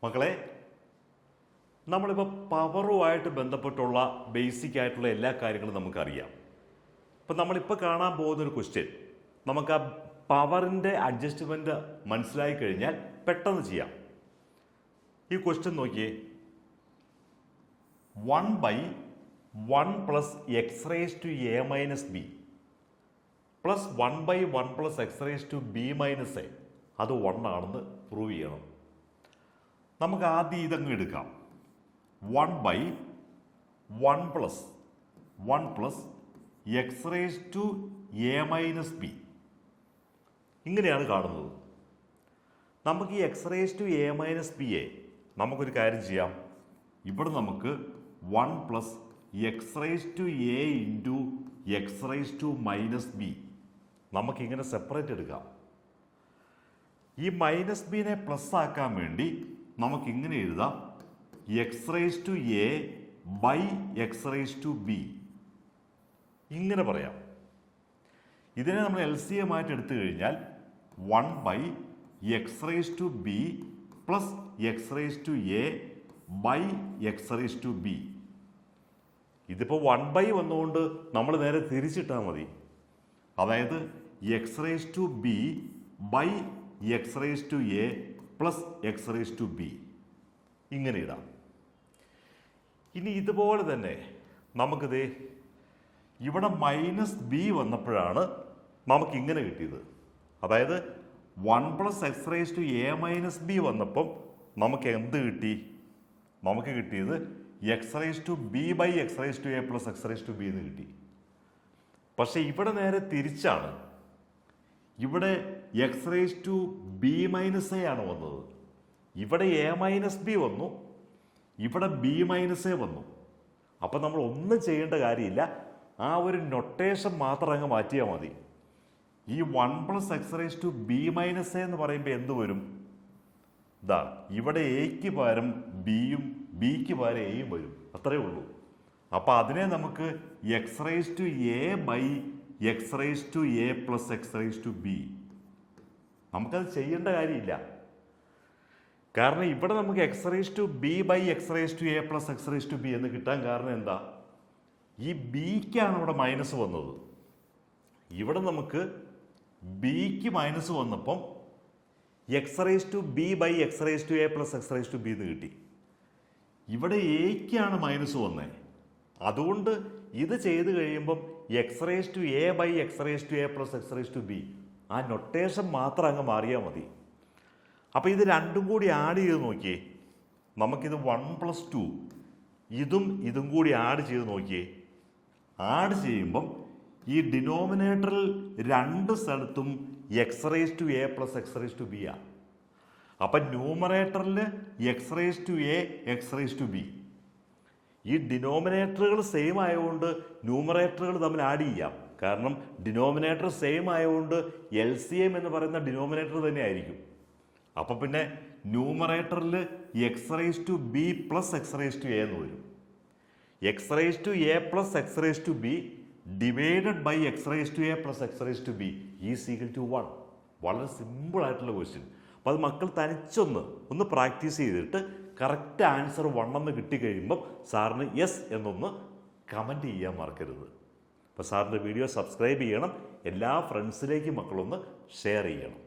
മക്കളെ, നമ്മളിപ്പോൾ പവറുമായിട്ട് ബന്ധപ്പെട്ടുള്ള ബേസിക് ആയിട്ടുള്ള എല്ലാ കാര്യങ്ങളും നമുക്കറിയാം. ഇപ്പം നമ്മളിപ്പോൾ കാണാൻ പോകുന്നൊരു ക്വസ്റ്റ്യൻ നമുക്ക് ആ പവറിൻ്റെ അഡ്ജസ്റ്റ്മെൻറ്റ് മനസ്സിലായി കഴിഞ്ഞാൽ പെട്ടെന്ന് ചെയ്യാം. ഈ ക്വസ്റ്റ്യൻ നോക്കിയേ, 1/1 plus X raise to A minus B plus 1/1 plus X raise to B minus A അത് 1 ആണെന്ന് പ്രൂവ് ചെയ്യണം. നമുക്ക് ആദ്യം ഇതങ്ങ് എടുക്കാം. 1/1 plus X raise to A minus B ഇങ്ങനെയാണ് കാണുന്നത്. നമുക്ക് ഈ X raise to A minus ബിയെ നമുക്കൊരു കാര്യം ചെയ്യാം. ഇവിടെ നമുക്ക് 1 plus X raise to A into X raise to minus B നമുക്കിങ്ങനെ സെപ്പറേറ്റ് എടുക്കാം. ഈ മൈനസ് ബിനെ പ്ലസ് ആക്കാൻ വേണ്ടി നമുക്കിങ്ങനെ എഴുതാം, X raise to A by X raise to B ഇങ്ങനെ പറയാം. ഇതിനെ നമ്മൾ എൽ സി എം ആയിട്ട് എടുത്തു കഴിഞ്ഞാൽ 1 X raise to B plus X raise to A by X raise to B. ഇതിപ്പോൾ 1 വന്നുകൊണ്ട് നമ്മൾ നേരെ തിരിച്ചിട്ടാൽ മതി. അതായത് X raise to B by X raise to A plus X raise to B ഇങ്ങനെ ഇടാം. ഇനി ഇതുപോലെ തന്നെ നമുക്കിത് ഇവിടെ മൈനസ് ബി വന്നപ്പോഴാണ് നമുക്കിങ്ങനെ കിട്ടിയത്. അതായത് 1 plus X raise to A minus B വന്നപ്പം നമുക്ക് എന്ത് കിട്ടി? നമുക്ക് കിട്ടിയത് X raise to B by X raise to A plus X raise to B എന്ന് കിട്ടി. പക്ഷെ ഇവിടെ നേരെ തിരിച്ചാണ്. ഇവിടെ X raise to B minus A ആണ് വന്നത്. ഇവിടെ എ മൈനസ് ബി വന്നു, ഇവിടെ ബി മൈനസ് എ വന്നു. അപ്പം നമ്മൾ ഒന്നും ചെയ്യേണ്ട കാര്യമില്ല, ആ ഒരു നൊട്ടേഷൻ മാത്രം അങ്ങ് മാറ്റിയാൽ മതി. ഈ 1 plus X raise to B minus A എന്ന് പറയുമ്പോൾ എന്ത് വരും? ഇതാ ഇവിടെ എക്ക് പകരം ബിയും ബിക്ക് പകരം എയും വരും, അത്രയേ ഉള്ളൂ. അപ്പം അതിനെ നമുക്ക് X raise to A by X raise to A plus X raise to B. നമുക്കത് ചെയ്യേണ്ട കാര്യമില്ല. കാരണം ഇവിടെ നമുക്ക് X raise to B by X raise to A plus X raise to B എന്ന് കിട്ടാൻ കാരണം എന്താ? ഈ ബിക്കാണ് ഇവിടെ മൈനസ് വന്നത്. ഇവിടെ നമുക്ക് ബിക്ക് മൈനസ് വന്നപ്പം X raise to B by X raise to A plus X raise to B എന്ന് കിട്ടി. ഇവിടെ എക്കാണ് മൈനസ് വന്നത്. അതുകൊണ്ട് ഇത് ചെയ്ത് കഴിയുമ്പം X raise to A by X raise to A plus X raise to B ആ നൊട്ടേഷൻ മാത്രം അങ്ങ് മാറിയാൽ മതി. അപ്പോൾ ഇത് രണ്ടും കൂടി ആഡ് ചെയ്ത് നോക്കിയേ, നമുക്കിത് 1 പ്ലസ് 2 ഇതും കൂടി ആഡ് ചെയ്ത് നോക്കിയേ. ആഡ് ചെയ്യുമ്പം ഈ ഡിനോമിനേറ്ററിൽ രണ്ട് സ്ഥലത്തും X raise to A plus X raise to B ആ. അപ്പം ന്യൂമറേറ്ററിൽ X raise to A X raise to B. ഈ ഡിനോമിനേറ്ററുകൾ സെയിം ആയതുകൊണ്ട് ന്യൂമറേറ്ററുകൾ തമ്മിൽ ആഡ് ചെയ്യാം. കാരണം ഡിനോമിനേറ്റർ സെയിം ആയതുകൊണ്ട് എൽ സി എം എന്ന് പറയുന്ന ഡിനോമിനേറ്റർ തന്നെ ആയിരിക്കും. അപ്പം പിന്നെ ന്യൂമറേറ്ററിൽ X raise to B plus X raise to A എന്ന് വരും. X raise to A plus X raise to B divided by X raise to A plus X raise to B is equal to 1. വളരെ simple ആയിട്ടുള്ള question. അപ്പോൾ അത് മക്കൾ തനിച്ചൊന്ന് practice ചെയ്തിട്ട് correct answer 1 എന്ന് കിട്ടിക്കഴിയുമ്പം സാറിന് യെസ് എന്നൊന്ന് കമൻറ്റ് ചെയ്യാൻ മറക്കരുത്. അപ്പോൾ സാറിൻ്റെ വീഡിയോ സബ്സ്ക്രൈബ് ചെയ്യണം, എല്ലാ ഫ്രണ്ട്സിലേക്കും മക്കളൊന്ന് ഷെയർ ചെയ്യണം.